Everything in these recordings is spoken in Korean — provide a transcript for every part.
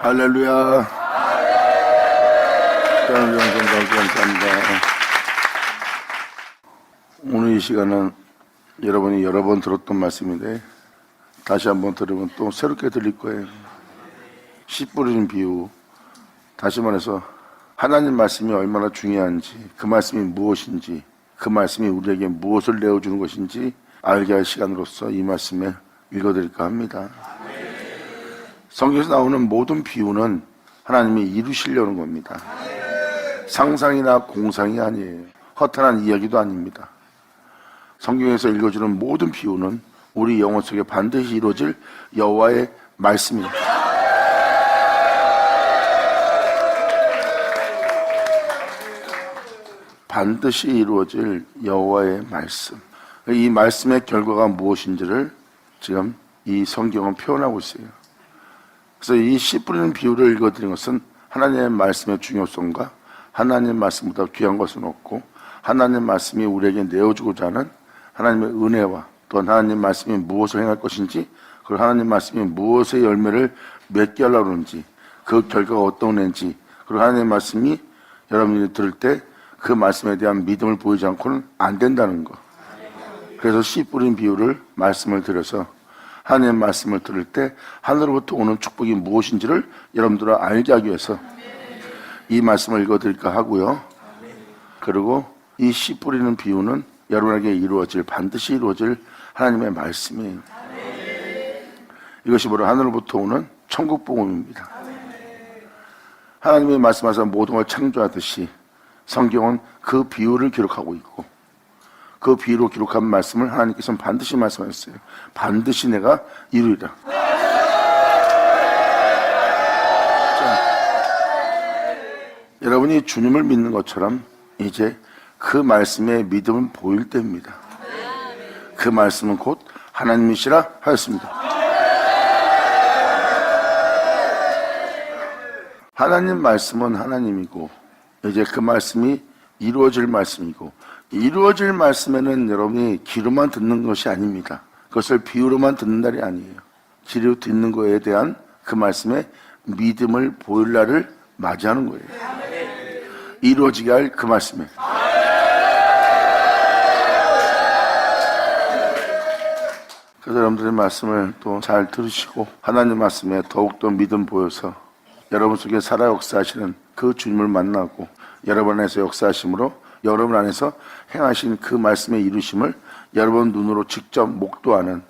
할렐루야. 감사합니다. 오늘 이 시간은 여러분이 여러 번 들었던 말씀인데 다시 한번 들으면 또 새롭게 들릴 거예요. 씨 뿌리는 비유. 다시 말해서 하나님 말씀이 얼마나 중요한지, 그 말씀이 무엇인지, 그 말씀이 우리에게 무엇을 내어주는 것인지 알게 할 시간으로서 이 말씀을 읽어드릴까 합니다. 성경에서 나오는 모든 비유는 하나님이 이루시려는 겁니다. 상상이나 공상이 아니에요. 허탄한 이야기도 아닙니다. 성경에서 읽어주는 모든 비유는 우리 영혼 속에 반드시 이루어질 여호와의 말씀입니다. 반드시 이루어질 여호와의 말씀. 이 말씀의 결과가 무엇인지를 지금 이 성경은 표현하고 있어요. 그래서 이 씨 뿌리는 비유를 읽어드린 것은 하나님의 말씀의 중요성과 하나님의 말씀보다 귀한 것은 없고 하나님의 말씀이 우리에게 내어주고자 하는 하나님의 은혜와 또 하나님의 말씀이 무엇을 행할 것인지, 그리고 하나님의 말씀이 무엇의 열매를 맺게 하려고 하는지, 그 결과가 어떤 은혜인지, 그리고 하나님의 말씀이 여러분들이 들을 때 그 말씀에 대한 믿음을 보이지 않고는 안 된다는 것. 그래서 씨 뿌린 비유를 말씀을 드려서 하나님의 말씀을 들을 때 하늘로부터 오는 축복이 무엇인지를 여러분들은 알게 하기 위해서 이 말씀을 읽어드릴까 하고요. 그리고 이 씨 뿌리는 비유는 여러분에게 이루어질, 반드시 이루어질 하나님의 말씀이에요. 이것이 바로 하늘로부터 오는 천국 복음입니다. 하나님의 말씀하셔서 모든 걸 창조하듯이 성경은 그 비유를 기록하고 있고, 그 비유로 기록한 말씀을 하나님께서는 반드시 말씀하셨어요. 반드시 내가 이루리라. 자, 여러분이 주님을 믿는 것처럼 이제 그 말씀의 믿음은 보일 때입니다. 그 말씀은 곧 하나님이시라 하였습니다. 하나님 말씀은 하나님이고 이제 그 말씀이 이루어질 말씀이고, 이루어질 말씀에는 여러분이 귀로만 듣는 것이 아닙니다. 그것을 비유로만 듣는 날이 아니에요. 귀로 듣는 것에 대한 그 말씀에 믿음을 보일 날을 맞이하는 거예요. 이루어지게 할 그 말씀에. 그래서 여러분들의 말씀을 또 잘 들으시고 하나님 말씀에 더욱더 믿음 보여서 여러분 속에 살아 역사하시는 그 주님을 만나고 여러분 안에서 역사하심으로 여러분 안에서 행하신 그 말씀의 이루심을 여러분 눈으로 직접 목도하는,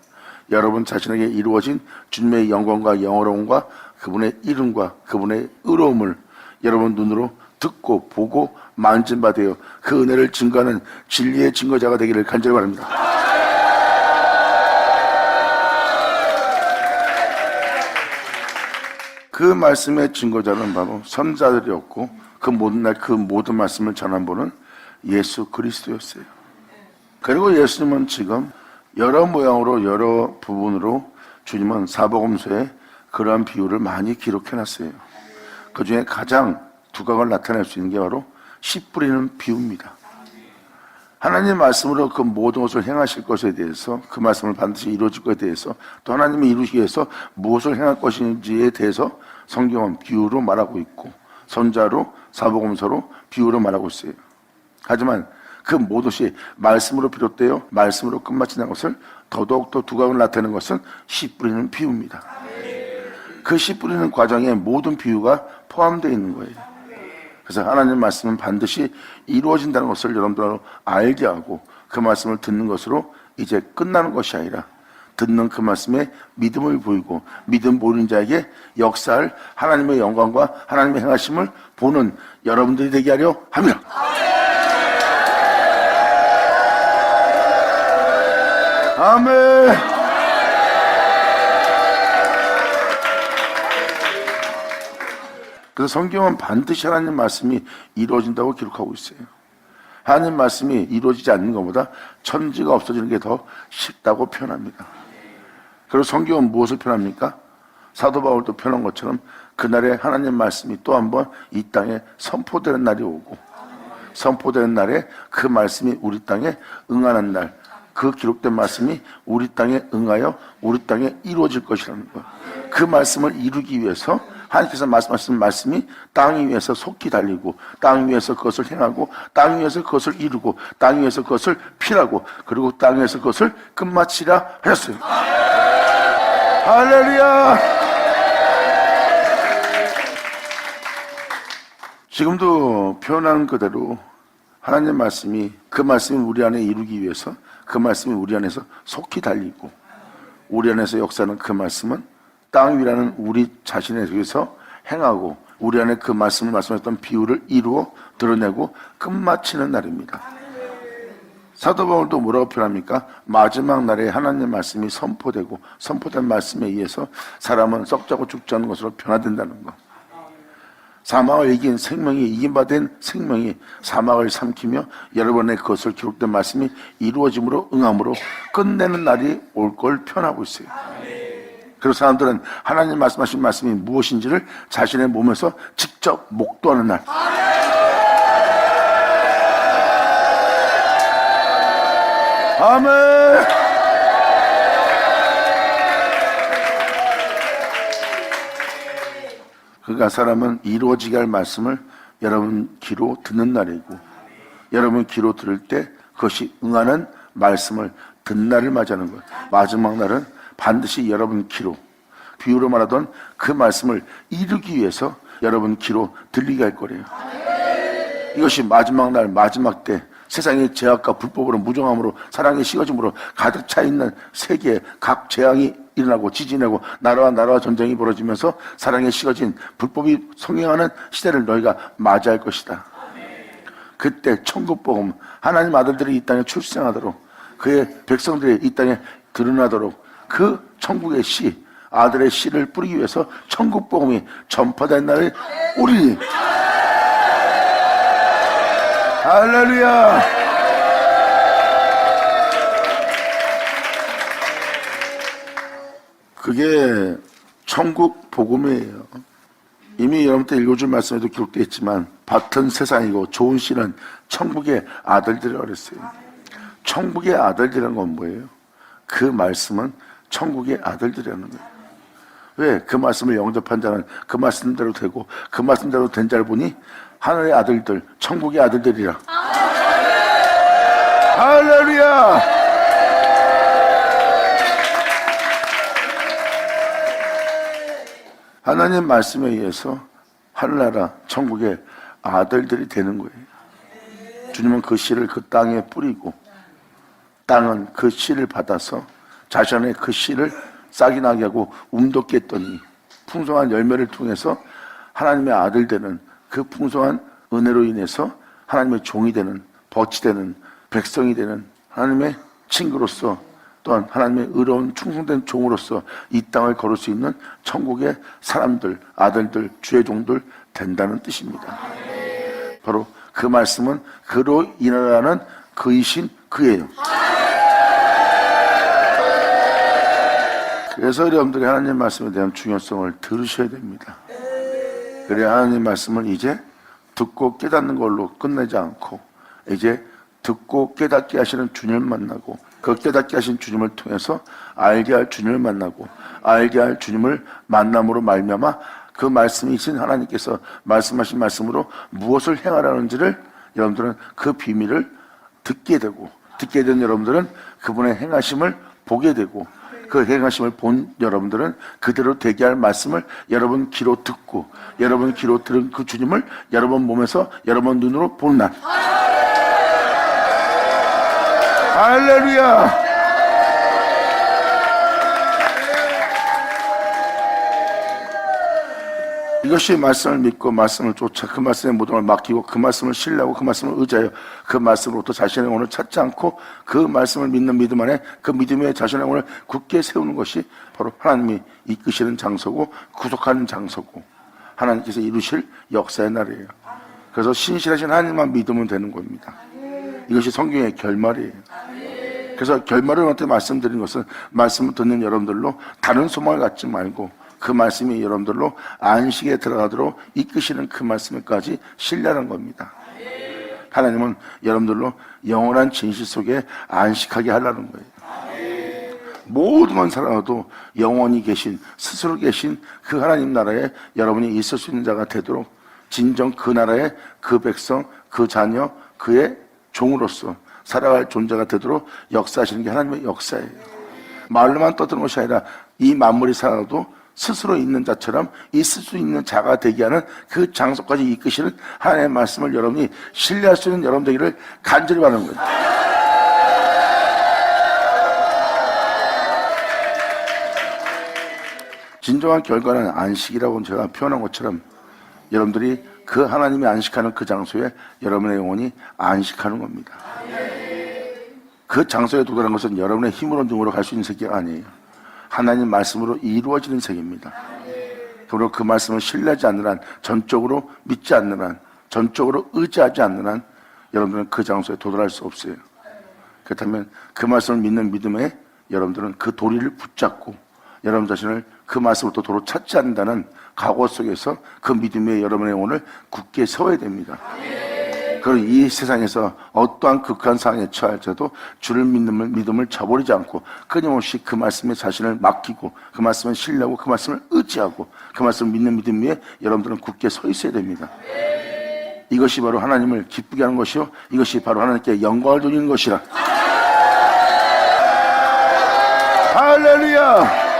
여러분 자신에게 이루어진 주님의 영광과 영어로움과 그분의 이름과 그분의 의로움을 여러분 눈으로 듣고 보고 만진 바 되어 그 은혜를 증거하는 진리의 증거자가 되기를 간절히 바랍니다. 그 말씀의 증거자는 바로 선자들이었고 그 모든 날 그 모든 말씀을 전한 분은 예수 그리스도였어요. 그리고 예수님은 지금 여러 모양으로 여러 부분으로 주님은 사복음서에 그러한 비유를 많이 기록해놨어요. 그 중에 가장 두각을 나타낼 수 있는 게 바로 씨 뿌리는 비유입니다. 하나님 말씀으로 그 모든 것을 행하실 것에 대해서, 그 말씀을 반드시 이루어질 것에 대해서, 또 하나님이 이루시기 위해서 무엇을 행할 것인지에 대해서 성경은 비유로 말하고 있고 선자로 사복음서로 비유로 말하고 있어요. 하지만 그 모든 것이 말씀으로 비롯되어 말씀으로 끝마치는 것을 더더욱더 두각을 나타내는 것은 씨 뿌리는 비유입니다. 그 씨 뿌리는 과정에 모든 비유가 포함되어 있는 거예요. 그래서 하나님 말씀은 반드시 이루어진다는 것을 여러분들 알게 하고 그 말씀을 듣는 것으로 이제 끝나는 것이 아니라 듣는 그 말씀에 믿음을 보이고 믿음 보이는 자에게 역사할 하나님의 영광과 하나님의 행하심을 보는 여러분들이 되게 하려 합니다. 아멘. 그래서 성경은 반드시 하나님 말씀이 이루어진다고 기록하고 있어요. 하나님 말씀이 이루어지지 않는 것보다 천지가 없어지는 게 더 쉽다고 표현합니다. 그리고 성경은 무엇을 표현합니까? 사도 바울도 표현한 것처럼 그날에 하나님 말씀이 또 한 번 이 땅에 선포되는 날이 오고, 선포되는 날에 그 말씀이 우리 땅에 응하는 날, 그 기록된 말씀이 우리 땅에 응하여 우리 땅에 이루어질 것이라는 것. 그 말씀을 이루기 위해서 하나님께서 말씀하신 말씀이 땅 위에서 속히 달리고 땅 위에서 그것을 행하고 땅 위에서 그것을 이루고 땅 위에서 그것을 필하고 그리고 땅 위에서 그것을 끝마치라 하셨어요. 할렐루야. 지금도 표현한 그대로 하나님의 말씀이 그 말씀이 우리 안에 이루기 위해서 그 말씀이 우리 안에서 속히 달리고 우리 안에서 역사하는 그 말씀은 땅 위라는 우리 자신에 대해서 행하고 우리 안에 그 말씀을 말씀했던 비유를 이루어 드러내고 끝마치는 날입니다. 사도 바울도 뭐라고 표현합니까? 마지막 날에 하나님의 말씀이 선포되고 선포된 말씀에 의해서 사람은 썩자고 죽지 않는 것으로 변화된다는 것. 사망을 이긴 생명이 이긴 바 된 생명이 사망을 삼키며 여러분의 그것을 기록된 말씀이 이루어짐으로 응함으로 끝내는 날이 올 걸 표현하고 있어요. 그리고 사람들은 하나님 말씀하신 말씀이 무엇인지를 자신의 몸에서 직접 목도하는 날. 아멘. 그러니까 사람은 이루어지게 할 말씀을 여러분 귀로 듣는 날이고 여러분 귀로 들을 때 그것이 응하는 말씀을 듣는 날을 맞이하는 거예요. 마지막 날은 반드시 여러분 귀로 비유로 말하던 그 말씀을 이루기 위해서 여러분 귀로 들리게 할 거래요. 이것이 마지막 날 마지막 때 세상의 죄악과 불법으로 무정함으로 사랑의 식어짐으로 가득 차 있는 세계에 각 재앙이 일어나고 지진하고 나라와 전쟁이 벌어지면서 사랑에 식어진 불법이 성행하는 시대를 너희가 맞이할 것이다. 그때 천국복음 하나님 아들들이 이 땅에 출생하도록 그의 백성들이 이 땅에 드러나도록 그 천국의 씨 아들의 씨를 뿌리기 위해서 천국복음이 전파된 날에 오리니. 할렐루야. 그게 천국 복음이에요. 이미 여러분들 읽어줄 말씀에도 기록되어 있지만 밭은 세상이고 좋은 씨는 천국의 아들들이라고 그랬어요. 천국의 아들들이라는 건 뭐예요? 그 말씀은 천국의 아들들이라는 거예요. 왜? 그 말씀을 영접한 자는 그 말씀대로 되고 그 말씀대로 된 자를 보니 하늘의 아들들, 천국의 아들들이라. 할렐루야. 하나님 말씀에 의해서 하늘나라 천국의 아들들이 되는 거예요. 주님은 그 씨를 그 땅에 뿌리고 땅은 그 씨를 받아서 자신의 그 씨를 싹이 나게 하고 움돋게 했더니 풍성한 열매를 통해서 하나님의 아들 되는 그 풍성한 은혜로 인해서 하나님의 종이 되는 벗이 되는 백성이 되는 하나님의 친구로서 또한 하나님의 의로운 충성된 종으로서 이 땅을 걸을 수 있는 천국의 사람들, 아들들, 주의 종들 된다는 뜻입니다. 바로 그 말씀은 그로 인하라는 그이신 그예요. 그래서 여러분들이 하나님 말씀에 대한 중요성을 들으셔야 됩니다. 그래야 하나님 말씀을 이제 듣고 깨닫는 걸로 끝내지 않고 이제 듣고 깨닫게 하시는 주님을 만나고 그 깨닫게 하신 주님을 통해서 알게 할 주님을 만나고 알게 할 주님을 만남으로 말미암아 그 말씀이신 하나님께서 말씀하신 말씀으로 무엇을 행하라는지를 여러분들은 그 비밀을 듣게 되고 듣게 된 여러분들은 그분의 행하심을 보게 되고 그 행하심을 본 여러분들은 그대로 되게 할 말씀을 여러분 귀로 듣고 여러분 귀로 들은 그 주님을 여러분 몸에서 여러분 눈으로 보는 날. 할렐루야. 이것이 말씀을 믿고 말씀을 쫓아 그 말씀의 모든 걸 맡기고 그 말씀을 신뢰하고 그 말씀을 의지하여 그 말씀으로부터 자신의 영혼을 찾지 않고 그 말씀을 믿는 믿음 안에 그 믿음의 자신의 영혼을 굳게 세우는 것이 바로 하나님이 이끄시는 장소고 구속하는 장소고 하나님께서 이루실 역사의 날이에요. 그래서 신실하신 하나님만 믿으면 되는 겁니다. 이것이 성경의 결말이에요. 그래서 결말을 어떻게 말씀드린 것은 말씀을 듣는 여러분들로 다른 소망을 갖지 말고 그 말씀이 여러분들로 안식에 들어가도록 이끄시는 그 말씀까지 신뢰하는 겁니다. 하나님은 여러분들로 영원한 진실 속에 안식하게 하려는 거예요. 모든 건 살아도 영원히 계신, 스스로 계신 그 하나님 나라에 여러분이 있을 수 있는 자가 되도록 진정 그 나라의 그 백성, 그 자녀, 그의 종으로서 살아갈 존재가 되도록 역사하시는 게 하나님의 역사예요. 말로만 떠드는 것이 아니라 이 만물이 살아도 스스로 있는 자처럼 있을 수 있는 자가 되게 하는 그 장소까지 이끄시는 하나님의 말씀을 여러분이 신뢰할 수 있는 여러분 되기를 간절히 바라는 거예요. 진정한 결과는 안식이라고 제가 표현한 것처럼 여러분들이 그 하나님이 안식하는 그 장소에 여러분의 영혼이 안식하는 겁니다. 그 장소에 도달한 것은 여러분의 힘으로 능으로 갈 수 있는 세계가 아니에요. 하나님 말씀으로 이루어지는 세계입니다. 그리고 그 말씀을 신뢰하지 않는 한, 전적으로 믿지 않는 한, 전적으로 의지하지 않는 한 여러분들은 그 장소에 도달할 수 없어요. 그렇다면 그 말씀을 믿는 믿음에 여러분들은 그 도리를 붙잡고 여러분 자신을 그 말씀을 또 도로 찾지 않는다는 각오 속에서 그 믿음에 여러분의 영혼을 굳게 세워야 됩니다. 그리고 이 세상에서 어떠한 극한 상황에 처할지라도 주를 믿음을 저버리지 않고 끊임없이 그 말씀에 자신을 맡기고 그 말씀을 신뢰하고 그 말씀을 의지하고 그 말씀을 믿는 믿음 위에 여러분들은 굳게 서 있어야 됩니다. 이것이 바로 하나님을 기쁘게 하는 것이요, 이것이 바로 하나님께 영광을 돌리는 것이라. 할렐루야.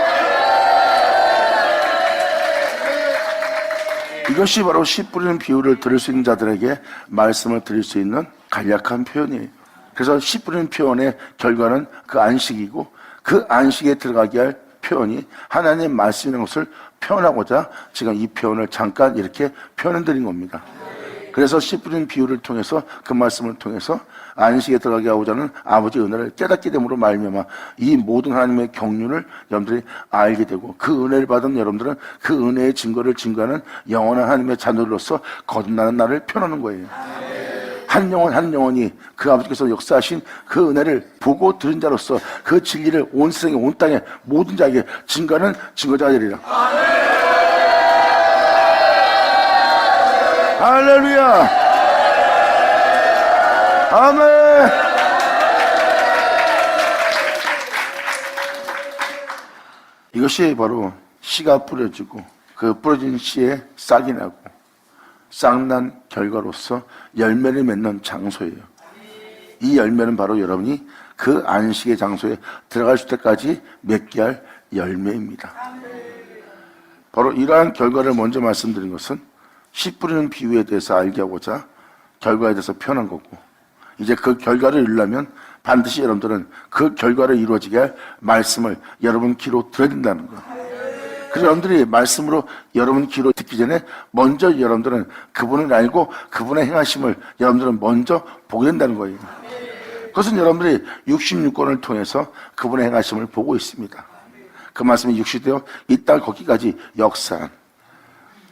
이것이 바로 씨 뿌리는 비유를 들을 수 있는 자들에게 말씀을 드릴 수 있는 간략한 표현이에요. 그래서 씨 뿌리는 표현의 결과는 그 안식이고, 그 안식에 들어가게 할 표현이 하나님의 말씀이라는 것을 표현하고자 지금 이 표현을 잠깐 이렇게 표현해 드린 겁니다. 그래서 씨 뿌리는 비유를 통해서, 그 말씀을 통해서 안식에 들어가게 하고자 하는 아버지의 은혜를 깨닫게 됨으로 말미암아 이 모든 하나님의 경륜을 여러분들이 알게 되고, 그 은혜를 받은 여러분들은 그 은혜의 증거를 증거하는 영원한 하나님의 자녀로서 거듭나는 날을 표현하는 거예요. 한 영혼 한 영혼이 그 아버지께서 역사하신 그 은혜를 보고 들은 자로서 그 진리를 온 세상에, 온 땅에 모든 자에게 증거하는 증거자가 되리라. 할렐루야. 아멘. 이것이 바로 씨가 뿌려지고 그 뿌려진 씨에 싹이 나고 싹난 결과로서 열매를 맺는 장소예요. 이 열매는 바로 여러분이 그 안식의 장소에 들어갈 때까지 맺게 할 열매입니다. 바로 이러한 결과를 먼저 말씀드린 것은 씨 뿌리는 비유에 대해서 알게 하고자 결과에 대해서 표현한 거고, 이제 그 결과를 이루려면 반드시 여러분들은 그 결과를 이루어지게 할 말씀을 여러분 귀로 들어야 된다는 거예요. 그래서 여러분들이 말씀으로 여러분 귀로 듣기 전에 먼저 여러분들은 그분을 알고 그분의 행하심을 여러분들은 먼저 보게 된다는 거예요. 그것은 여러분들이 66권을 통해서 그분의 행하심을 보고 있습니다. 그 말씀이 육시되어 이 땅 걷기까지 역사한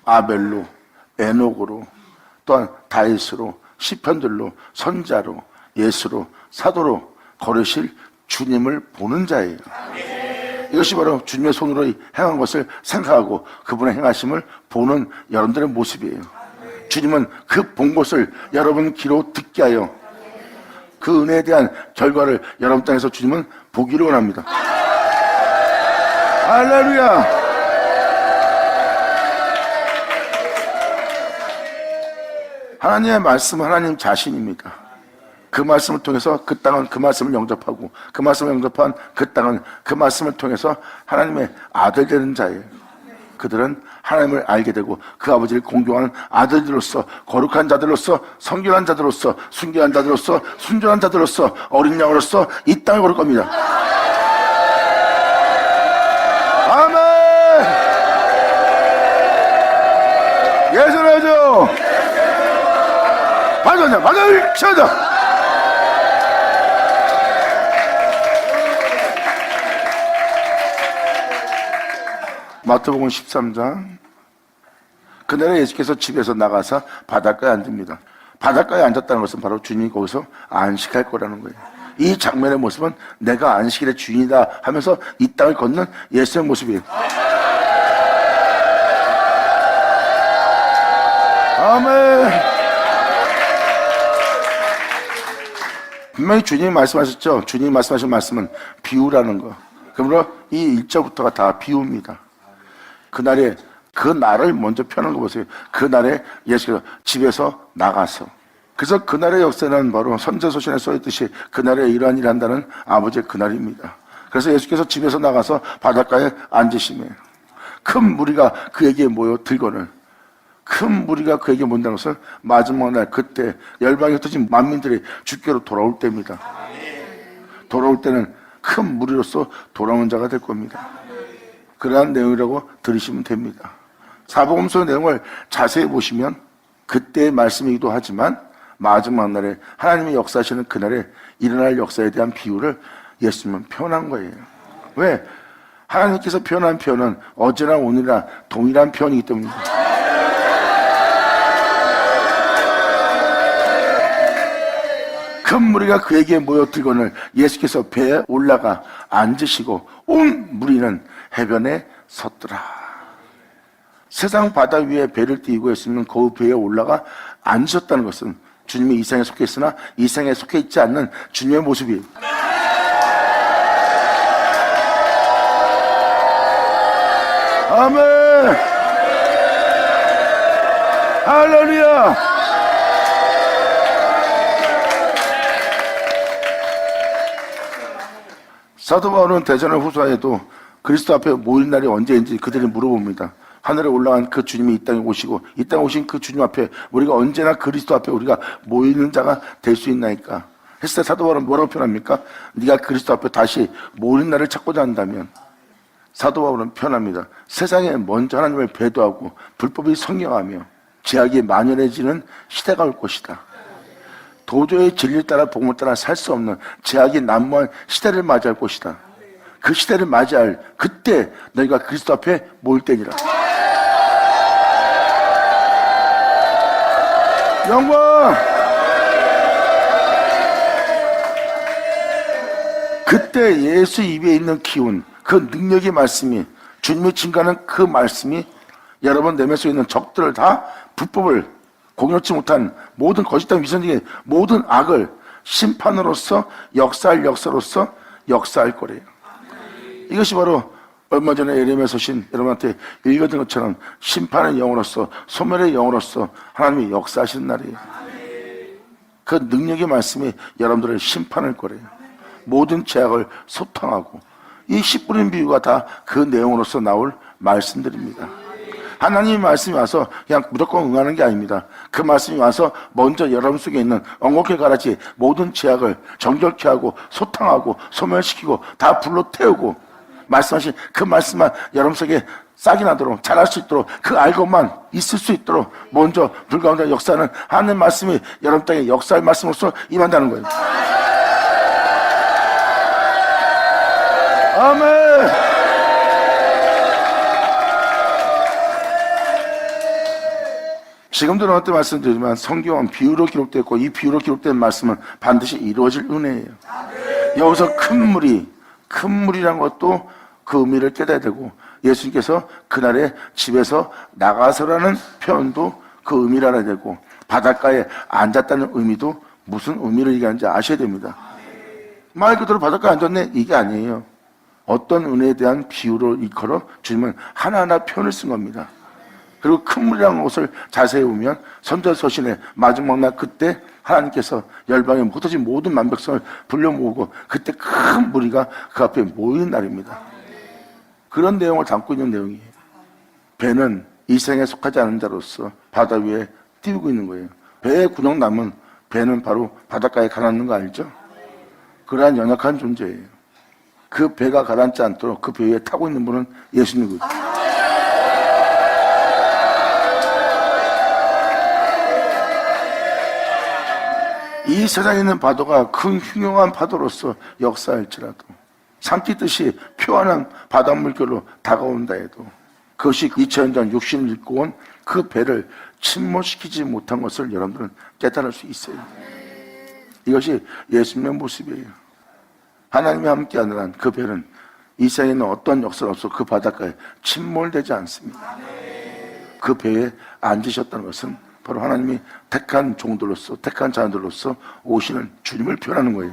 아벨로, 에녹으로, 또한 다윗으로, 시편들로, 선자로, 예수로, 사도로 걸으실 주님을 보는 자예요. 이것이 바로 주님의 손으로 행한 것을 생각하고 그분의 행하심을 보는 여러분들의 모습이에요. 주님은 그 본 것을 여러분 귀로 듣게 하여 그 은혜에 대한 결과를 여러분 땅에서 주님은 보기를 원합니다. 할렐루야. 하나님의 말씀은 하나님 자신입니다. 그 말씀을 통해서 그 땅은 그 말씀을 영접하고, 그 말씀을 영접한 그 땅은 그 말씀을 통해서 하나님의 아들 되는 자예요. 그들은 하나님을 알게 되고 그 아버지를 공경하는 아들들로서, 거룩한 자들로서, 성결한 자들로서, 순결한 자들로서, 순전한 자들로서, 어린 양으로서 이 땅을 걸을 겁니다. 아멘. 예수라죠. 받으냐, 받을 쳐다. 마태복음 13장. 그날에 예수께서 집에서 나가서 바닷가에 앉습니다. 바닷가에 앉았다는 것은 바로 주님이 거기서 안식할 거라는 거예요. 이 장면의 모습은 내가 안식일의 주인이다 하면서 이 땅을 걷는 예수의 모습이에요. 아멘. 분명히 주님이 말씀하셨죠. 주님이 말씀하신 말씀은 비유라는 거. 그러므로 이 1절부터가 다 비유입니다. 그날에 그 날을 먼저 펴는 거 보세요. 그날에 예수가 집에서 나가서. 그래서 그날의 역사는 바로 선지서신에 써있듯이 그날에 이러한 일을 한다는 아버지의 그날입니다. 그래서 예수께서 집에서 나가서 바닷가에 앉으시며 큰 무리가 그에게 모여 들거늘 큰 무리가 그에게 모인다는 것은 마지막 날 그때 열방에 흩어진 만민들이 주께로 돌아올 때입니다. 돌아올 때는 큰 무리로서 돌아오는 자가 될 겁니다. 그러한 내용이라고 들으시면 됩니다. 사복음서의 내용을 자세히 보시면 그때의 말씀이기도 하지만 마지막 날에 하나님이 역사하시는 그날에 일어날 역사에 대한 비유를 예수님은 표현한 거예요. 왜? 하나님께서 표현한 표현은 어제나 오늘이나 동일한 표현이기 때문입니다. 큰 무리가 그에게 모여들거늘 예수께서 배에 올라가 앉으시고 온 무리는 해변에 섰더라. 세상 바다 위에 배를 띄우고 있으면 그 배에 올라가 앉으셨다는 것은 주님이 이 세상에 속해 있으나 이 세상에 속해 있지 않는 주님의 모습이에요. 아멘. 할렐루야. 사도 바울은 대전의 후서에도 그리스도 앞에 모일 날이 언제인지 그들이 물어봅니다. 하늘에 올라간 그 주님이 이 땅에 오시고 이 땅에 오신 그 주님 앞에 우리가 언제나 그리스도 앞에 우리가 모이는 자가 될 수 있나이까 했을 때 사도 바울은 뭐라고 표현합니까? 네가 그리스도 앞에 다시 모이는 날을 찾고자 한다면 사도 바울은 표현합니다. 세상에 먼저 하나님을 배도하고 불법이 성령하며 죄악이 만연해지는 시대가 올 것이다. 도저히 진리를 따라 복음을 따라 살 수 없는 죄악이 난무한 시대를 맞이할 것이다. 그 시대를 맞이할 그때 너희가 그리스도 앞에 모일 때니라. 영광! 그때 예수 입에 있는 기운, 그 능력의 말씀이 주님이 증거하는 그 말씀이 여러분 내면 속에 있는 적들을 다 불법을 공유치 못한 모든 거짓된 위선적인 모든 악을 심판으로서 역사할 역사로서 역사할 거래요. 이것이 바로 얼마 전에 예레미야 서신 여러분한테 읽어준 것처럼 심판의 영으로서 소멸의 영으로서 하나님이 역사하시는 날이에요. 그 능력의 말씀이 여러분들을 심판할 거래요. 모든 죄악을 소탕하고 이 씨 뿌린 비유가 다 그 내용으로서 나올 말씀들입니다. 하나님의 말씀이 와서 그냥 무조건 응하는 게 아닙니다. 그 말씀이 와서 먼저 여러분 속에 있는 엉겁게 가라지 모든 죄악을 정결케 하고 소탕하고 소멸시키고 다 불로 태우고 말씀하신 그 말씀만 여러분 속에 싹이 나도록 자랄 수 있도록 그 알고만 있을 수 있도록 먼저 불 가운데 역사하는 하나님의 말씀이 여러분 땅에 역사의 말씀으로서 임한다는 거예요. 아멘. 지금도 너한테 말씀드리지만 성경은 비유로 기록되어 있고 이 비유로 기록된 말씀은 반드시 이루어질 은혜예요. 여기서 큰 물이란 것도 그 의미를 깨달아야 되고 예수님께서 그날에 집에서 나가서라는 표현도 그 의미를 알아야 되고 바닷가에 앉았다는 의미도 무슨 의미를 얘기하는지 아셔야 됩니다. 말 그대로 바닷가에 앉았네 이게 아니에요. 어떤 은혜에 대한 비유로 일컬어 주님은 하나하나 표현을 쓴 겁니다. 그리고 큰 물이라는 것을 자세히 보면 선지서신의 마지막 날 그때 하나님께서 열방에 흩어진 모든 만백성을 불러 모으고 그때 큰 무리가 그 앞에 모이는 날입니다. 그런 내용을 담고 있는 내용이에요. 배는 이 생에 속하지 않은 자로서 바다 위에 띄우고 있는 거예요. 배에 구멍 나면 배는 바로 바닷가에 가라앉는 거 알죠? 그러한 연약한 존재예요. 그 배가 가라앉지 않도록 그 배 위에 타고 있는 분은 예수님이거든요. 이 세상에 있는 파도가 큰 흉흉한 파도로서 역사할지라도 삼키듯이 표현한 바다 물결로 다가온다 해도 그것이 2000년 전 육신을 입고 온 그 배를 침몰시키지 못한 것을 여러분들은 깨달을 수 있어요. 이것이 예수님의 모습이에요. 하나님이 함께하는 한 그 배는 이 세상에 있는 어떤 역사가 없어 그 바닷가에 침몰되지 않습니다. 그 배에 앉으셨다는 것은 바로 하나님이 택한 종들로서 택한 자들로서 오시는 주님을 표현하는 거예요.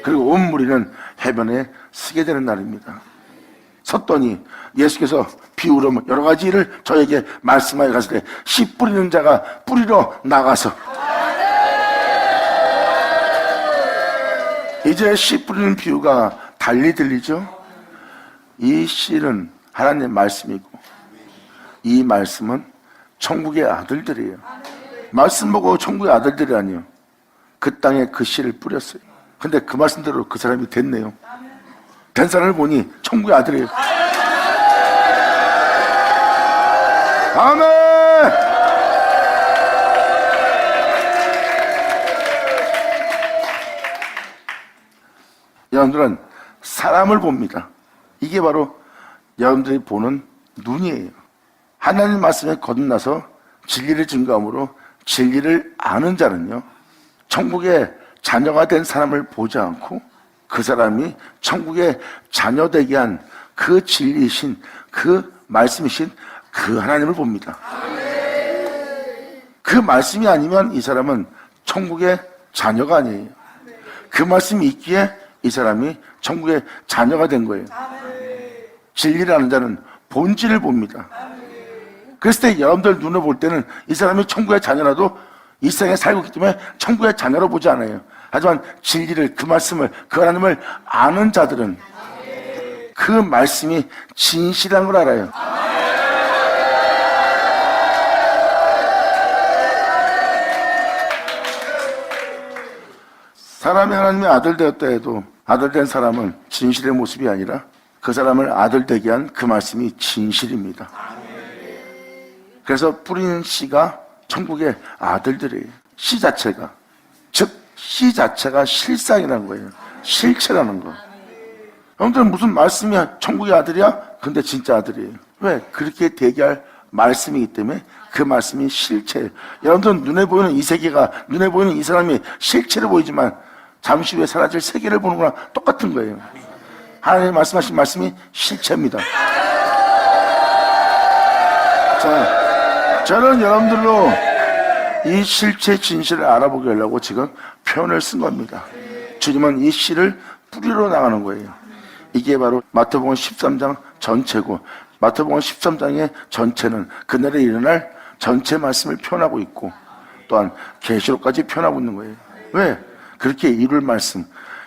그리고 온 무리는 해변에 서게 되는 날입니다. 섰더니 예수께서 비유로 여러 가지 일을 저에게 말씀하여 가시되 씨 뿌리는 자가 뿌리러 나가서. 이제 씨 뿌리는 비유가 달리 들리죠? 이 씨는 하나님의 말씀이고 이 말씀은 천국의 아들들이에요. 말씀 보고 천국의 아들들이 아니에요. 그 땅에 그 씨를 뿌렸어요. 근데 그 말씀대로 그 사람이 됐네요. 된 사람을 보니 천국의 아들이에요. 아멘! 여러분들은 사람을 봅니다. 이게 바로 여러분들이 보는 눈이에요. 하나님 말씀에 거듭나서 진리를 증거함으로 진리를 아는 자는요, 천국의 자녀가 된 사람을 보지 않고 그 사람이 천국의 자녀 되게 한 그 진리이신 그 말씀이신 그 하나님을 봅니다. 그 말씀이 아니면 이 사람은 천국의 자녀가 아니에요. 그 말씀이 있기에 이 사람이 천국의 자녀가 된 거예요. 진리를 아는 자는 본질을 봅니다. 그랬을 때 여러분들 눈을 볼 때는 이 사람이 천국의 자녀라도 이 세상에 살고 있기 때문에 천국의 자녀로 보지 않아요. 하지만 진리를, 그 말씀을, 그 하나님을 아는 자들은 그 말씀이 진실한 걸 알아요. 사람이 하나님의 아들 되었다 해도 아들 된 사람은 진실의 모습이 아니라 그 사람을 아들 되게 한 그 말씀이 진실입니다. 그래서 뿌리는 씨가 천국의 아들들이에요. 씨 자체가, 즉 씨 자체가 실상이라는 거예요. 실체라는 거. 여러분들은 무슨 말씀이야? 천국의 아들이야? 근데 진짜 아들이에요. 왜? 그렇게 되게 할 말씀이기 때문에 그 말씀이 실체예요. 여러분들은 눈에 보이는 이 세계가, 눈에 보이는 이 사람이 실체로 보이지만 잠시 후에 사라질 세계를 보는 거랑 똑같은 거예요. 하나님이 말씀하신 말씀이 실체입니다. 자, 저는 여러분들로 이 실체 진실을 알아보게 하려고 지금 표현을 쓴 겁니다. 주님은 이 씨를 뿌리러 나가는 거예요. 이게 바로 마태복음 13장 전체고, 마태복음 13장의 전체는 그날에 일어날 전체 말씀을 표현하고 있고, 또한 계시록까지 표현하고 있는 거예요. 왜? 그렇게 이룰 말씀,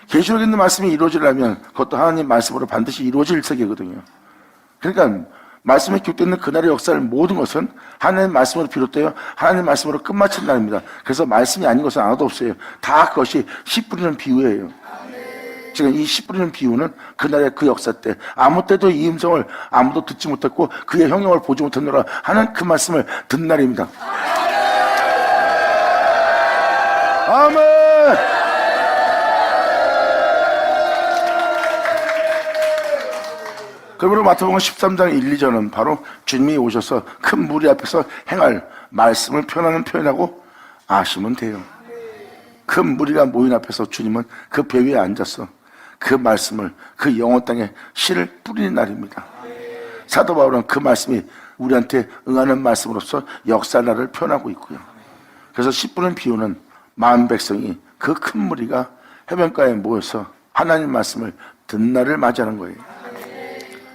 계시록에 있는 말씀이 이루어지려면 그것도 하나님 말씀으로 반드시 이루어질 세계거든요. 그러니까 말씀에 기록되어 있는 그날의 역사를 모든 것은 하나님 말씀으로 비롯되어 하나님 말씀으로 끝마친 날입니다. 그래서 말씀이 아닌 것은 하나도 없어요. 다 그것이 씨 뿌리는 비유예요. 지금 이 씨 뿌리는 비유는 그날의 그 역사 때 아무 때도 이 음성을 아무도 듣지 못했고 그의 형용을 보지 못했노라 하는 그 말씀을 듣는 날입니다. 아멘. 그러므로 마태복음 13장 1, 2절은 바로 주님이 오셔서 큰 무리 앞에서 행할 말씀을 표현하는 표현하고 아시면 돼요. 큰 무리가 모인 앞에서 주님은 그 배 위에 앉아서 그 말씀을, 그 영혼 땅에 씨를 뿌리는 날입니다. 사도 바울은 그 말씀이 우리한테 응하는 말씀으로서 역사의 날을 표현하고 있고요. 그래서 씨 뿌리는 비유는 만 백성이, 그 큰 무리가 해변가에 모여서 하나님 말씀을 듣는 날을 맞이하는 거예요.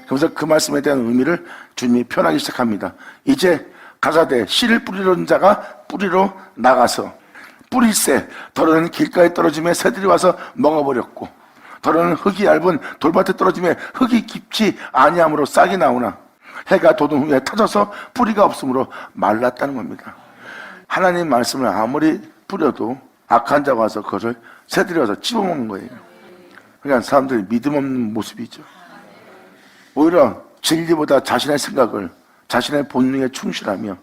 그래서 그 말씀에 대한 의미를 주님이 표현하기 시작합니다. 이제 가사대 씨를 뿌리는 자가 뿌리러 나가서 뿌릴새 더러는 길가에 떨어짐에 새들이 와서 먹어버렸고, 더러는 흙이 얇은 돌밭에 떨어짐에 흙이 깊지 아니함으로 싹이 나오나 해가 돋은 후에 터져서 뿌리가 없으므로 말랐다는 겁니다. 하나님 말씀을 아무리 뿌려도 악한 자가 와서 그것을 새들이 와서 찝어먹는 거예요. 그러니까 사람들이 믿음 없는 모습이죠. 오히려 진리보다 자신의 생각을, 자신의 본능에 충실하며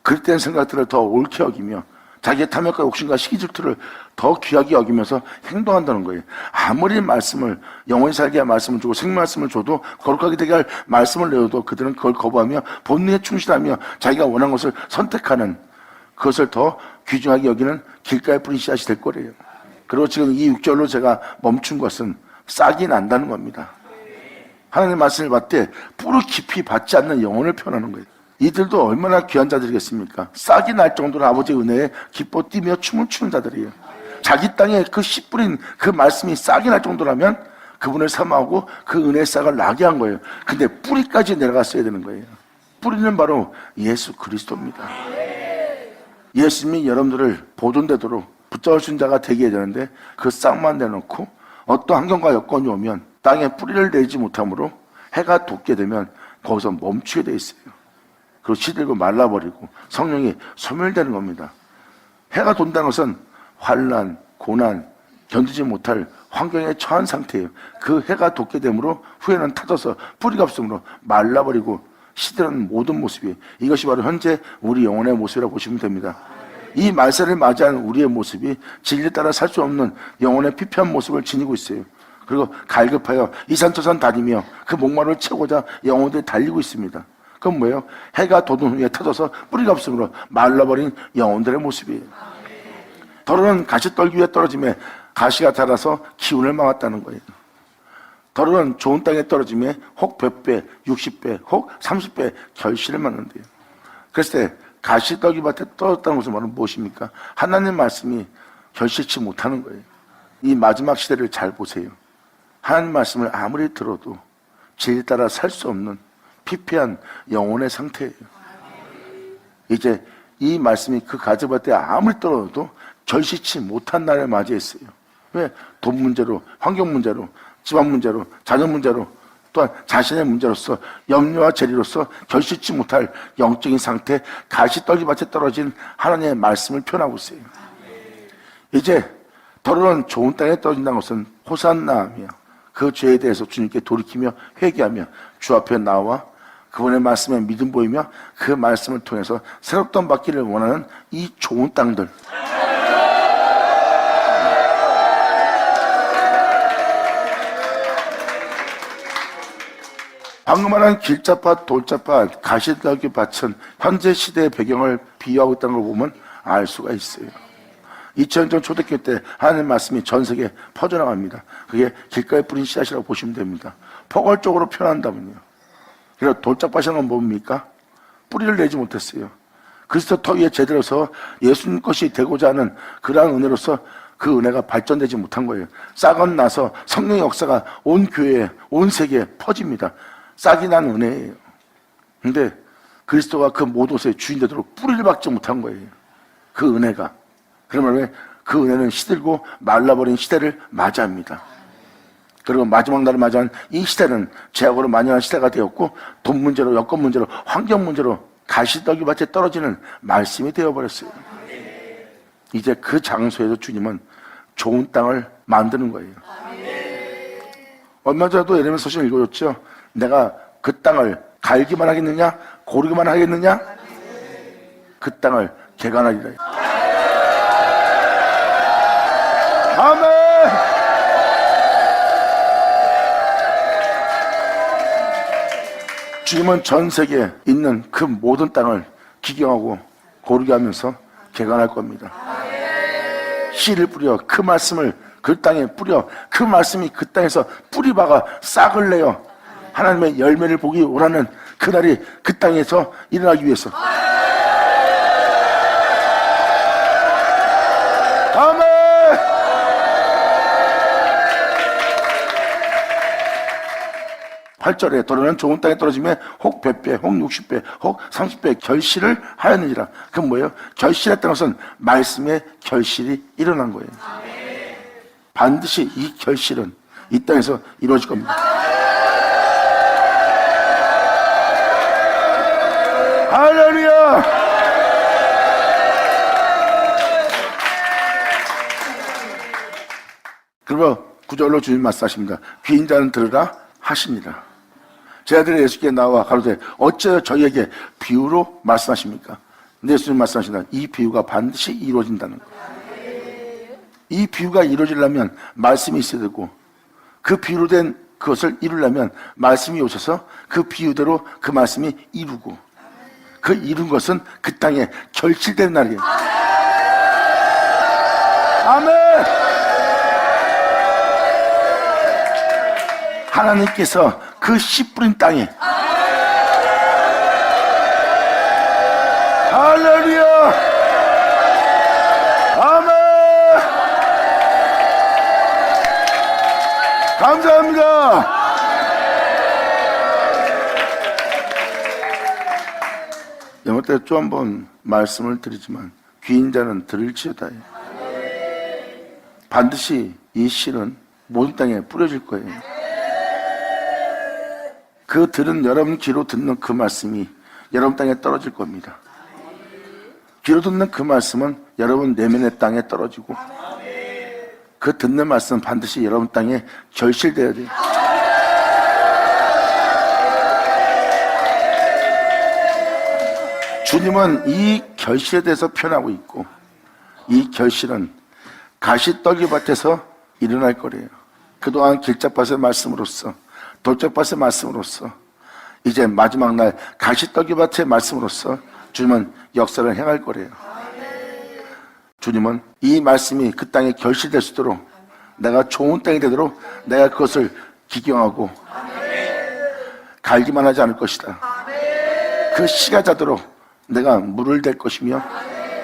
그릇된 생각들을 더 옳게 여기며 자기의 탐욕과 욕심과 시기 질투를 더 귀하게 여기면서 행동한다는 거예요. 아무리 말씀을, 영원히 살게 할 말씀을 주고 생명 말씀을 줘도, 거룩하게 되게 할 말씀을 내어도 그들은 그걸 거부하며 본능에 충실하며 자기가 원하는 것을 선택하는, 그것을 더 귀중하게 여기는 길가에 뿌린 씨앗이 될 거래요. 그리고 지금 이 6절로 제가 멈춘 것은 싹이 난다는 겁니다. 하나님의 말씀을 받되 뿌리 깊이 받지 않는 영혼을 표현하는 거예요. 이들도 얼마나 귀한 자들이겠습니까? 싹이 날 정도로 아버지의 은혜에 기뻐 뛰며 춤을 추는 자들이에요. 자기 땅에 그 씨 뿌린 그 말씀이 싹이 날 정도라면 그분을 사모하고 그 은혜의 싹을 나게 한 거예요. 근데 뿌리까지 내려갔어야 되는 거예요. 뿌리는 바로 예수 그리스도입니다. 예수님이 여러분들을 보존되도록 붙잡을 수 있는 자가 되게 해야 되는데 그 싹만 내놓고 어떤 환경과 여건이 오면 땅에 뿌리를 내지 못하므로 해가 돋게 되면 거기서 멈추게 돼 있어요. 그리고 시들고 말라버리고 성령이 소멸되는 겁니다. 해가 돈다는 것은 환난, 고난, 견디지 못할 환경에 처한 상태예요. 그 해가 돋게 되므로 후에는 타져서 뿌리가 없으므로 말라버리고 시들은 모든 모습이에요. 이것이 바로 현재 우리 영혼의 모습이라고 보시면 됩니다. 이 말세를 맞이한 우리의 모습이 진리에 따라 살 수 없는 영혼의 피폐한 모습을 지니고 있어요. 그리고 갈급하여 이산저산 다니며 그 목마름을 채우고자 영혼들이 달리고 있습니다. 그건 뭐예요? 해가 돋은 후에 터져서 뿌리가 없으므로 말라버린 영혼들의 모습이에요. 더러는 가시떨기 위에 떨어짐에 가시가 자라서 기운을 막았다는 거예요. 더러는 좋은 땅에 떨어짐에 혹 100배, 60배, 혹 30배 결실을 맞는데요. 그랬을 때 가시떨기 밭에 떨어졌다는 것은 말은 무엇입니까? 하나님 말씀이 결실치 못하는 거예요. 이 마지막 시대를 잘 보세요. 하나님 말씀을 아무리 들어도 진리 따라 살 수 없는 피폐한 영혼의 상태예요. 이제 이 말씀이 그 가지밭에 아무리 떨어져도 결실치 못한 날을 맞이했어요. 왜? 돈 문제로, 환경 문제로, 집안 문제로, 자녀 문제로, 또한 자신의 문제로서 염려와 재리로서 결실치 못할 영적인 상태, 가시떨기밭에 떨어진 하나님의 말씀을 표현하고 있어요. 이제 더러운 좋은 땅에 떨어진다는 것은 호산나하며 그 죄에 대해서 주님께 돌이키며 회개하며 주 앞에 나와 그분의 말씀에 믿음 보이며 그 말씀을 통해서 새롭던 받기를 원하는 이 좋은 땅들, 방금 말한 길자밭, 돌자밭, 가시떨기 밭은 현재 시대의 배경을 비유하고 있다는 걸 보면 알 수가 있어요. 2000년 전 초대교회 때 하나님의 말씀이 전 세계에 퍼져나갑니다. 그게 길가에 뿌린 씨앗이라고 보시면 됩니다. 포괄적으로 표현한다면요. 그리고 돌짝밭이라는 건 뭡니까? 뿌리를 내지 못했어요. 그리스도 터 위에 제대로서 예수님 것이 되고자 하는 그러한 은혜로서 그 은혜가 발전되지 못한 거예요. 싹은 나서 성령의 역사가 온 교회에, 온 세계에 퍼집니다. 싹이 난 은혜예요. 근데 그리스도가 그 모든 것의 주인 되도록 뿌리를 박지 못한 거예요. 그 은혜가. 그러면 그 은혜는 시들고 말라버린 시대를 맞이합니다. 그리고 마지막 날을 맞이한 이 시대는 죄악으로 만연한 시대가 되었고 돈 문제로, 여건 문제로, 환경 문제로 가시떨기 밭에 떨어지는 말씀이 되어버렸어요. 이제 그 장소에서 주님은 좋은 땅을 만드는 거예요. 얼마 전에도 예레미야 서신 읽어줬죠. 내가 그 땅을 갈기만 하겠느냐? 고르기만 하겠느냐? 그 땅을 개간하리라. 아멘! 주님은 전 세계에 있는 그 모든 땅을 기경하고 고르게 하면서 개간할 겁니다. 씨를 뿌려 그 말씀을 그 땅에 뿌려 그 말씀이 그 땅에서 뿌리 박아 싹을 내어 하나님의 열매를 보기 원하는 그날이 그 땅에서 일어나기 위해서. 아멘! 8절에 더러는 좋은 땅에 떨어지면 혹 100배, 혹 60배, 혹 30배 결실을 하였느니라. 그건 뭐예요? 결실했다는 것은 말씀의 결실이 일어난 거예요. 반드시 이 결실은 이 땅에서 이루어질 겁니다. 할렐루야! 그리고 9절로 주님 말씀하십니다. 귀인 자는 들으라 하시니라. 제 아들이 예수께 나와 가로되 어째 저희에게 비유로 말씀하십니까? 근데 예수님 말씀하신다. 이 비유가 반드시 이루어진다는 거예요. 이 비유가 이루어지려면 말씀이 있어야 되고 그 비유로 된 그것을 이루려면 말씀이 오셔서 그 비유대로 그 말씀이 이루고 그 이룬 것은 그 땅에 결실된 날이에요. 아멘! 하나님께서 그 씨 뿌린 땅에 할렐루야! 아멘! 감사합니다. 잘못해 또 한 번 말씀을 드리지만 귀인 자는 들을지어다. 반드시 이 씨는 모든 땅에 뿌려질 거예요. 그 들은 여러분 귀로 듣는 그 말씀이 여러분 땅에 떨어질 겁니다. 귀로 듣는 그 말씀은 여러분 내면의 땅에 떨어지고 그 듣는 말씀은 반드시 여러분 땅에 결실되어야 돼요. 주님은 이 결실에 대해서 표현하고 있고 이 결실은 가시떨기밭에서 일어날 거래요. 그동안 길잡밭의 말씀으로써 돌짝밭의 말씀으로써 이제 마지막 날 가시떨기밭의 말씀으로써 주님은 역사를 행할 거래요. 주님은 이 말씀이 그 땅에 결실될 수 있도록 내가 좋은 땅이 되도록 내가 그것을 기경하고 갈기만 하지 않을 것이다. 그 씨가 자도록 내가 물을 댈 것이며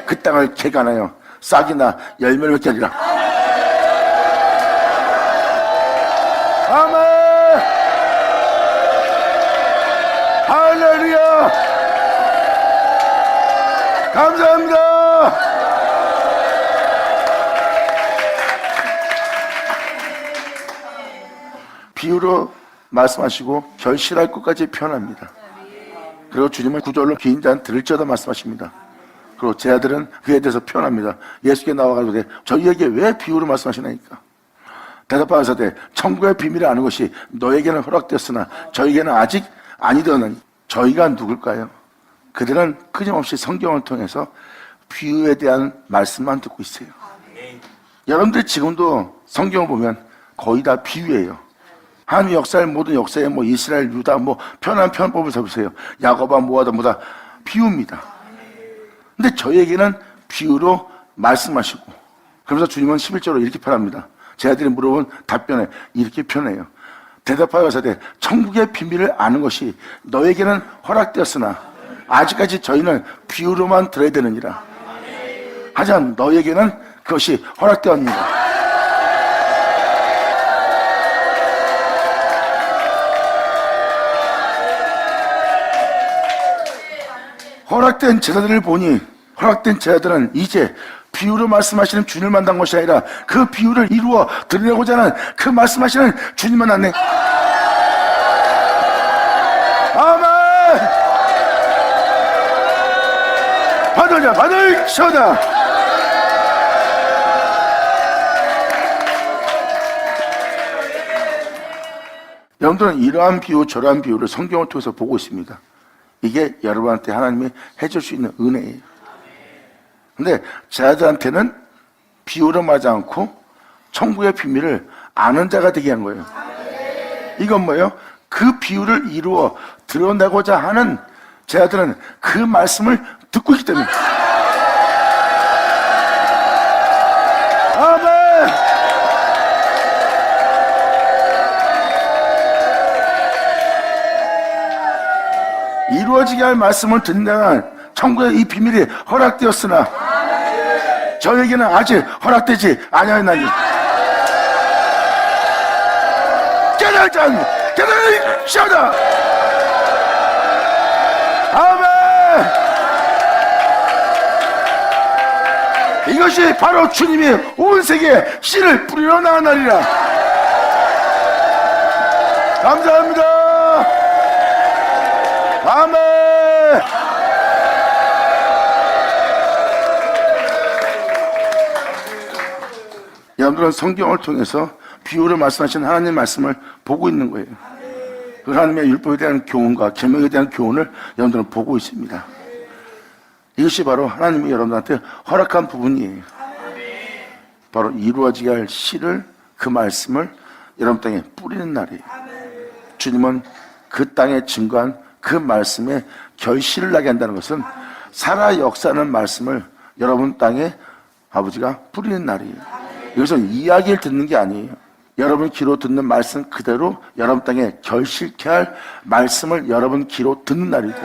그 땅을 개간하여 싹이나 열매를 맺게 하리라. 아멘. 할렐루야. 감사합니다. 비유로 말씀하시고 결실할 것까지 표현합니다. 그리고 주님은 구절로 귀인 자는 들을지어다 말씀하십니다. 그리고 제 아들은 그에 대해서 표현합니다. 예수께 나와가지고 저희에게 왜 비유로 말씀하시나이까? 대답하사되 천국의 비밀을 아는 것이 너에게는 허락되었으나 저에게는 아직 아니더니 저희가 누굴까요? 그들은 끊임없이 성경을 통해서 비유에 대한 말씀만 듣고 있어요. 여러분들 지금도 성경을 보면 거의 다 비유예요. 하나님의 역사의 모든 역사에 이스라엘, 유다 편한 편법을 써보세요. 야곱아 모아다 뭐다 비유입니다. 근데 저희에게는 비유로 말씀하시고 그러면서 주님은 11절로 이렇게 표현합니다. 제 아들이 물어본 답변에 이렇게 표현해요. 대답하여 가사대 천국의 비밀을 아는 것이 너에게는 허락되었으나 아직까지 저희는 비유로만 들어야 되느니라. 하지만 너에게는 그것이 허락되었느니라. 허락된 제자들을 보니 허락된 제자들은 이제 비유로 말씀하시는 주님을 만난 것이 아니라 그 비유를 이루어 드리려고자 하는 그 말씀하시는 주님을 만났네. 아멘. 받으자 받을시어다. 여러분들은 이러한 비유 저러한 비유를 성경을 통해서 보고 있습니다. 이게 여러분한테 하나님이 해줄 수 있는 은혜예요. 근데 제자들한테는 비유로 말하지 않고 천국의 비밀을 아는 자가 되게 한 거예요. 이건 뭐예요? 그 비유를 이루어 드러내고자 하는 제자들은 그 말씀을 듣고 있기 때문에. 아멘. 이루어지게 할 말씀을 듣는다는 천국의 이 비밀이 허락되었으나 저에게는 아직 허락되지 아니하였나니 깨달으시오다. 아멘. 이것이 바로 주님이 온 세계에 씨를 뿌리러 나가나리라. 감사합니다. 아멘. 여러분들은 성경을 통해서 비유를 말씀하신 하나님의 말씀을 보고 있는 거예요. 그 하나님의 율법에 대한 교훈과 계명에 대한 교훈을 여러분들은 보고 있습니다. 이것이 바로 하나님이 여러분들한테 허락한 부분이에요. 바로 이루어지게 할 씨를, 그 말씀을 여러분 땅에 뿌리는 날이에요. 주님은 그 땅에 증거한 그 말씀에 결실을 나게 한다는 것은 살아 역사하는 말씀을 여러분 땅에 아버지가 뿌리는 날이에요. 이것은 이야기를 듣는 게 아니에요. 여러분 귀로 듣는 말씀 그대로 여러분 땅에 결실케 할 말씀을 여러분 귀로 듣는 날이고,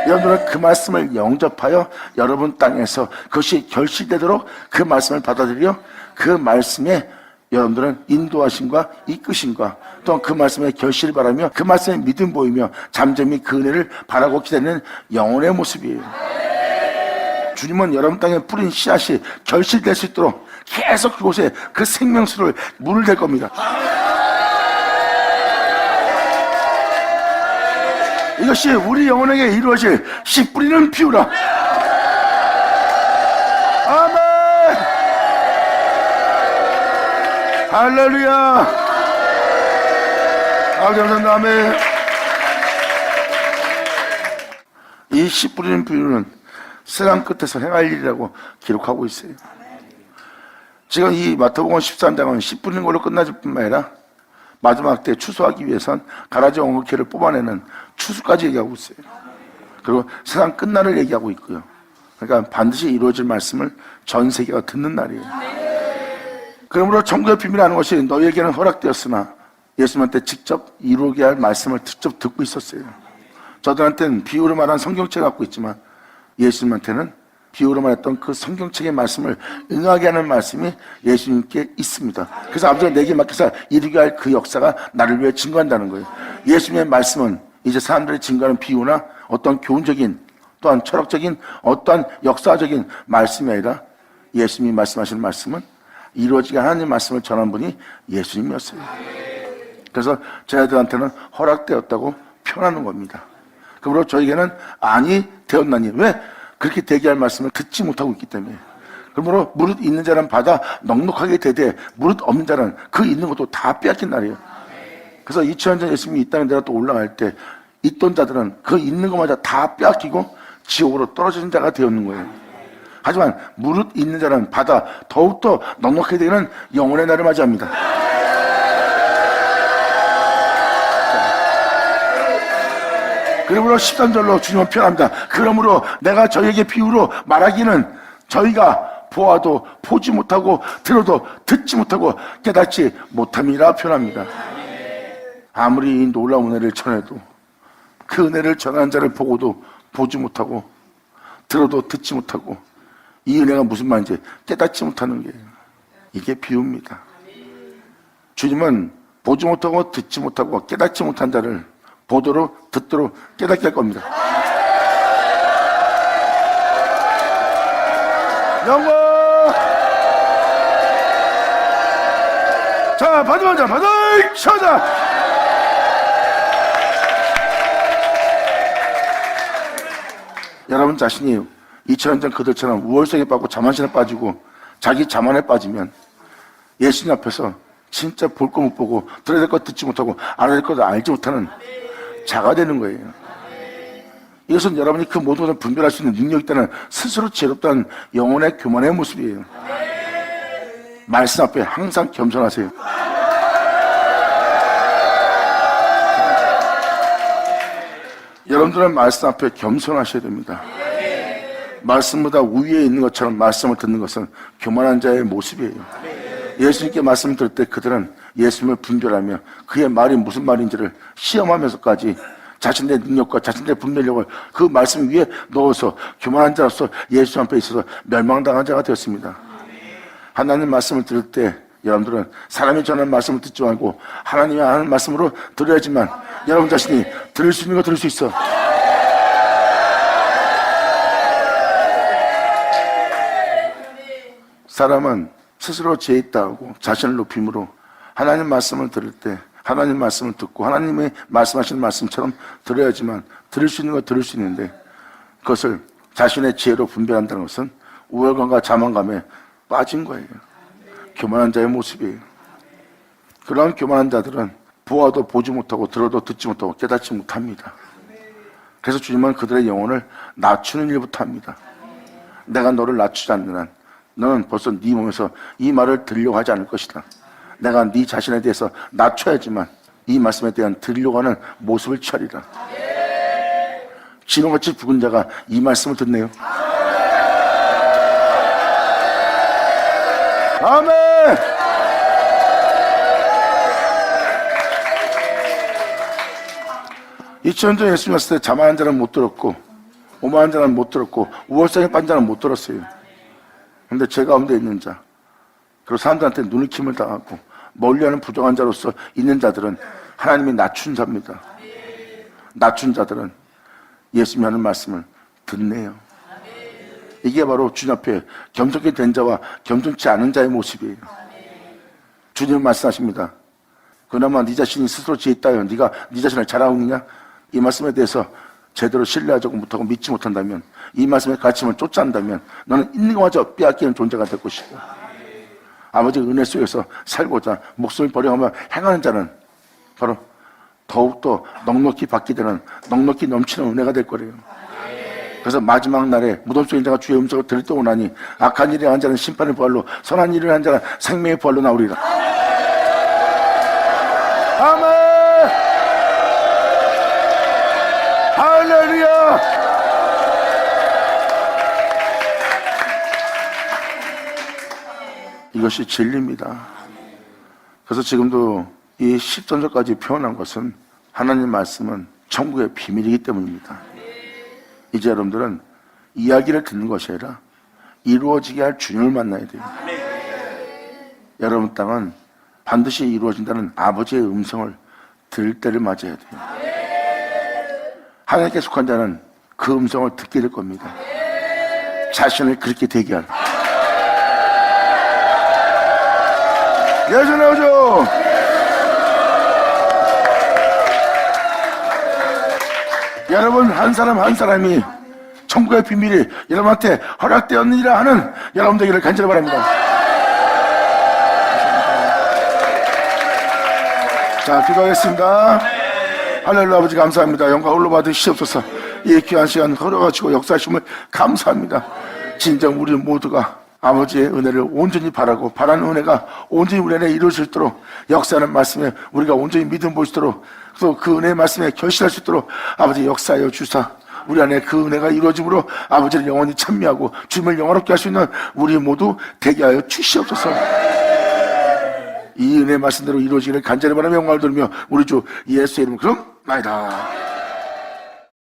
여러분은 그 말씀을 영접하여 여러분 땅에서 그것이 결실되도록 그 말씀을 받아들여 그 말씀에 여러분들은 인도하심과 이끄심과 또한 그 말씀에 결실을 바라며 그 말씀에 믿음 보이며 잠잠히 그 은혜를 바라고 기다리는 영혼의 모습이에요. 주님은 여러분 땅에 뿌린 씨앗이 결실될 수 있도록 계속 그곳에 그 생명수를 물을 댈 겁니다. 이것이 우리 영혼에게 이루어질 씨 뿌리는 피우라. 아멘. 할렐루야. 아버지 감사합니다. 아멘. 이 씨 뿌리는 비유는 세상 끝에서 행할 일이라고 기록하고 있어요. 지금 이 마태복음 13장은 씨 뿌리는 걸로 끝나질 뿐만 아니라 마지막 때 추수하기 위해선 가라지 엉겅퀴를 뽑아내는 추수까지 얘기하고 있어요. 그리고 세상 끝날을 얘기하고 있고요. 그러니까 반드시 이루어질 말씀을 전 세계가 듣는 날이에요. 그러므로 천국의 비밀이라는 것이 너희에게는 허락되었으나 예수님한테 직접 이루게 할 말씀을 직접 듣고 있었어요. 저들한테는 비유로 말한 성경책을 갖고 있지만 예수님한테는 비유로 말했던 그 성경책의 말씀을 응하게 하는 말씀이 예수님께 있습니다. 그래서 아버지가 내게 맡겨서 이루게 할 그 역사가 나를 위해 증거한다는 거예요. 예수님의 말씀은 이제 사람들이 증거하는 비유나 어떤 교훈적인 또한 철학적인 어떠한 역사적인 말씀이 아니라 예수님이 말씀하시는 말씀은 이루어지게 하나님의 말씀을 전한 분이 예수님이었어요. 그래서 저희들한테는 허락되었다고 표현하는 겁니다. 그러므로 저에게는 아니 되었나니. 왜? 그렇게 되게 할 말씀을 듣지 못하고 있기 때문에. 그러므로 무릇 있는 자는 받아 넉넉하게 되되 무릇 없는 자는 그 있는 것도 다 빼앗긴 날이에요. 그래서 2000년 전 예수님이 이 땅에 내가 또 올라갈 때 있던 자들은 그 있는 것마저 다 빼앗기고 지옥으로 떨어지는 자가 되었는 거예요. 하지만 무릇 있는 자는 받아 더욱더 넉넉하게 되는 영혼의 날을 맞이합니다. 그러므로 13절로 주님은 표현합니다. 그러므로 내가 저희에게 비유로 말하기는 저희가 보아도 보지 못하고 들어도 듣지 못하고 깨닫지 못함이라 표현합니다. 아무리 이 놀라운 은혜를 전해도 그 은혜를 전하는 자를 보고도 보지 못하고 들어도 듣지 못하고 이 은혜가 무슨 말인지 깨닫지 못하는 게 이게 비유입니다. 주님은 보지 못하고 듣지 못하고 깨닫지 못한 자를 보도록 듣도록 깨닫게 할 겁니다. 영광! 자, 받으자, 받을 쳐자! 여러분 자신이 2000년 전 그들처럼 우월성에 빠지고 자만심에 빠지고 자기 자만에 빠지면 예수님 앞에서 진짜 볼 거 못 보고 들어야 될 거 듣지 못하고 알아야 될 것도 알지 못하는 자가 되는 거예요. 이것은 여러분이 그 모든 것을 분별할 수 있는 능력이 있다는 스스로 지혜롭다는 영혼의 교만의 모습이에요. 말씀 앞에 항상 겸손하세요. 여러분들은 말씀 앞에 겸손하셔야 됩니다. 말씀보다 우위에 있는 것처럼 말씀을 듣는 것은 교만한 자의 모습이에요. 예수님께 말씀을 들을 때 그들은 예수님을 분별하며 그의 말이 무슨 말인지를 시험하면서까지 자신의 능력과 자신의 분별력을 그 말씀 위에 넣어서 교만한 자로서 예수 앞에 있어서 멸망당한 자가 되었습니다. 하나님 말씀을 들을 때 여러분들은 사람이 전하는 말씀을 듣지 말고 하나님이 하는 말씀으로 들어야지만 여러분 자신이 들을 수 있는 거 들을 수 있어. 사람은 스스로 죄 있다고 자신을 높임으로 하나님 말씀을 들을 때 하나님 말씀을 듣고 하나님의 말씀하시는 말씀처럼 들어야지만 들을 수 있는 거 들을 수 있는데 그것을 자신의 지혜로 분별한다는 것은 우월감과 자만감에 빠진 거예요. 교만한 자의 모습이에요. 그런 교만한 자들은 보아도 보지 못하고 들어도 듣지 못하고 깨닫지 못합니다. 그래서 주님은 그들의 영혼을 낮추는 일부터 합니다. 내가 너를 낮추지 않는 한 너는 벌써 네 몸에서 이 말을 들으려고 하지 않을 것이다. 내가 네 자신에 대해서 낮춰야지만 이 말씀에 대한 들으려고 하는 모습을 취하리라. 진홍같이 붉은 자가 이 말씀을 듣네요. 아멘! 이천년 예수님 왔을 때 자만한 자는 못 들었고 오만한 자는 못 들었고 우월성에 빠진 자는 못 들었어요. 근데 제 가운데 있는 자 그리고 사람들한테 눈을 kim을 당하고 멀리하는 부정한 자로서 있는 자들은 하나님이 낮춘 자입니다. 낮춘 자들은 예수님이 하는 말씀을 듣네요. 이게 바로 주님 앞에 겸손히 된 자와 겸손치 않은 자의 모습이에요. 주님은 말씀하십니다. 그나마 네 자신이 스스로 지혜 있다요. 네가 네 자신을 잘 알고 있느냐? 이 말씀에 대해서 제대로 신뢰하지 못하고 믿지 못한다면, 이 말씀의 가르침을 쫓지 않는다면 너는 있는 것마저 빼앗기는 존재가 될 것이고, 아버지의 은혜 속에서 살고자 목숨을 버려가며 행하는 자는 바로 더욱더 넉넉히 받게 되는, 넉넉히 넘치는 은혜가 될 거래요. 그래서 마지막 날에 무덤 속에 자가 주의 음성을 들을 때 오나니 악한 일을 한 자는 심판의 부활로, 선한 일을 한 자는 생명의 부활로 나오리라. 아멘. 할렐루야. 이것이 진리입니다. 그래서 지금도 이 10전서까지 표현한 것은 하나님 말씀은 천국의 비밀이기 때문입니다. 이제 여러분들은 이야기를 듣는 것이 아니라 이루어지게 할 주님을 만나야 돼요. 여러분 땅은 반드시 이루어진다는 아버지의 음성을 들을 때를 맞아야 돼요. 하나님께 속한 자는 그 음성을 듣게 될 겁니다. 자신을 그렇게 대기하는. 예수 나오죠. 여러분 한 사람 한 사람이 천국의 비밀이 여러분한테 허락되었느니라 하는 여러분 되기를 간절히 바랍니다. 자, 기도하겠습니다. 하늘로 아버지 감사합니다. 영광 홀로 받으시옵소서. 이 귀한 시간 허락하시고 역사하심을 감사합니다. 진정 우리 모두가 아버지의 은혜를 온전히 바라고, 바라는 은혜가 온전히 우리 안에 이루어질 수 있도록, 역사하는 말씀에 우리가 온전히 믿음 볼 수 있도록, 또 그 은혜의 말씀에 결실할 수 있도록 아버지 역사하여 주사, 우리 안에 그 은혜가 이루어짐으로 아버지를 영원히 찬미하고 주님을 영화롭게 할 수 있는 우리 모두 되게 하여 주시옵소서. 이 은혜의 말씀대로 이루어지기를 간절히 바라며 영광을 돌리며 우리 주 예수의 이름으로 그럼 나이다.